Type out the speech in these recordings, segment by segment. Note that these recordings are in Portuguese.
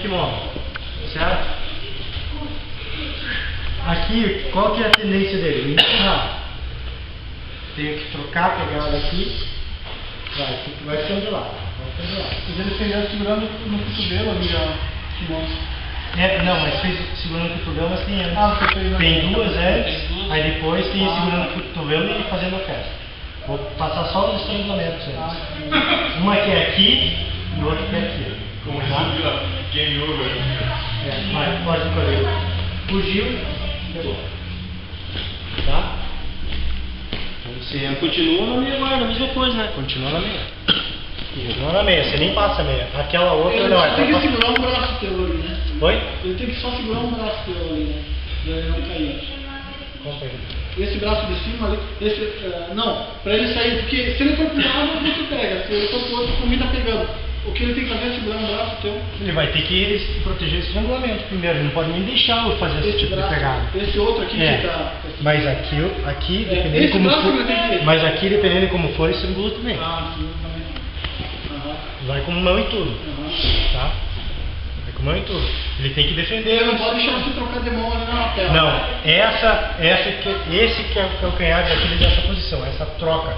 kimono, certo? Aqui, qual que é a tendência dele? Empurrar. Tenho que trocar a pegada aqui. Vai ficando de lado. Mas ele fez segurando no cotovelo ali, ó, kimono. Não, mas fez segurando o cotovelo, mas tem antes. Você fez Tem duas antes, aí depois tem segurando o cotovelo e fazendo a festa. Vou passar só os estrangulamentos antes. Uma que é aqui e outra que é aqui. Como game over. Vai, pode correr. Fugiu, pegou. Tá? Você Continua na meia guarda, a mesma coisa, né? continua na meia. Continua na meia, você nem passa a meia. Aquela outra Ele não é. só tem que segurar um braço teu ali, né? Oi? Ele tem que só segurar um braço teu ali, né? Pra ele não cair. Conta aí. Esse braço de cima ali, não, pra ele sair, porque se ele for pro lado, você pega. Se ele for pro outro, também tá pegando. O que ele tem que fazer é segurar um braço teu. Ele vai ter que proteger esse estrangulamento primeiro, ele não pode nem deixar eu fazer esse tipo de pegada. Esse outro aqui que tá. Mas aqui dependendo esse como braço for, ele tem que- mas aqui dependendo de como for, estrangula também. Sim, também. Aham. Vai com mão e tudo, Aham. tá? Vai com mão e tudo. Ele tem que defender. Ele não pode deixar você trocar de mão ali na lapela. Não, esse que é o calcanhar daquele dessa posição, essa troca.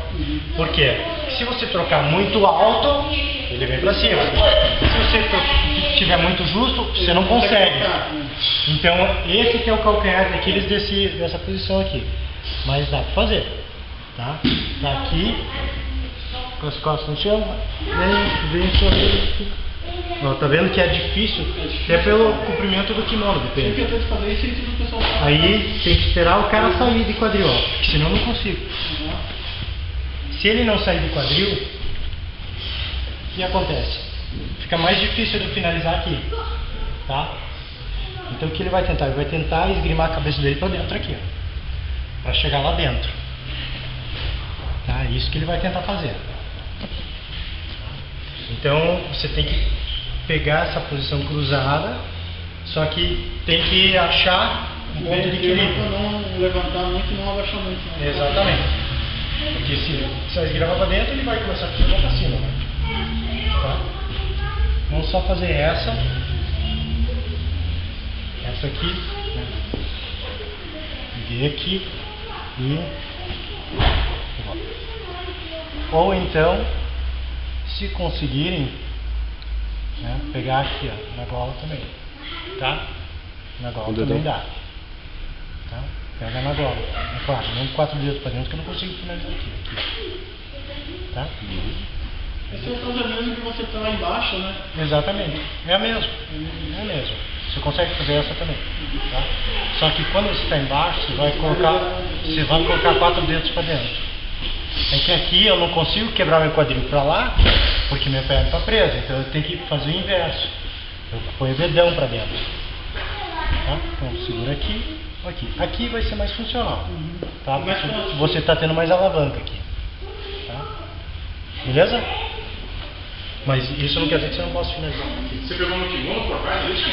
Por quê? Se você trocar muito alto, ele vem pra cima. Se você estiver muito justo, você não consegue. Então, esse que é o calcanhar daqueles dessa posição aqui. Mas dá pra fazer, tá? Tá aqui, com as costas no chão, vem sobre. Ó, tá vendo que é difícil? Até pelo comprimento do kimono, Sempre que depende. eu tento fazer isso, aí o pessoal fala. Aí tem que esperar o cara sair de quadril, ó, porque senão eu não consigo. Se ele não sair de quadril, o que acontece? Fica mais difícil de finalizar aqui, tá? Então o que ele vai tentar? Ele vai tentar esgrimar a cabeça dele pra dentro aqui, ó, pra chegar lá dentro. Tá? Isso que ele vai tentar fazer. Então você tem que pegar essa posição cruzada, só que tem que achar um ponto de equilíbrio. Não levantar muito e não abaixar muito. Né? Exatamente. Porque se você esgravar para dentro, ele vai começar a puxar para cima. Né? Tá? Vamos só fazer essa aqui, né? Peguei aqui e ou então, se conseguirem, né, pegar aqui, ó, na gola também, tá? Na gola também dá, tá? Pega na gola, é claro, não 4 dedos para dentro que eu não consigo finalizar aqui, tá? Esse é o caso mesmo que você tá lá embaixo, né? Exatamente, é a mesma, Você consegue fazer essa também, tá? Só que quando você está embaixo, você vai colocar 4 dedos para dentro. É que aqui eu não consigo quebrar meu quadril para lá, porque minha perna está presa, então eu tenho que fazer o inverso. Eu ponho o dedão para dentro. Tá? Então segura aqui, aqui. Aqui vai ser mais funcional. Tá? Você está tendo mais alavanca aqui. Tá? Beleza? Mas isso não quer dizer que você não possa finalizar. Você pegou no kimono por trás, isso?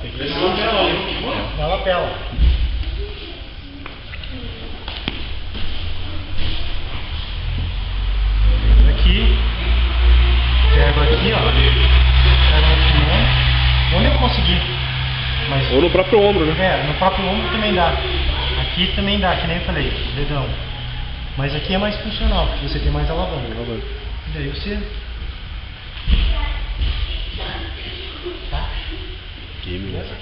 Peguei Esse outro você pegou no kimono? na lapela. Aqui, pego aqui, ó, pego no kimono, onde eu conseguir, mas, Ou no próprio ombro, né? no próprio ombro também dá, aqui também dá, que nem eu falei, dedão, mas aqui é mais funcional, porque você tem mais alavanca, e daí você, Beleza.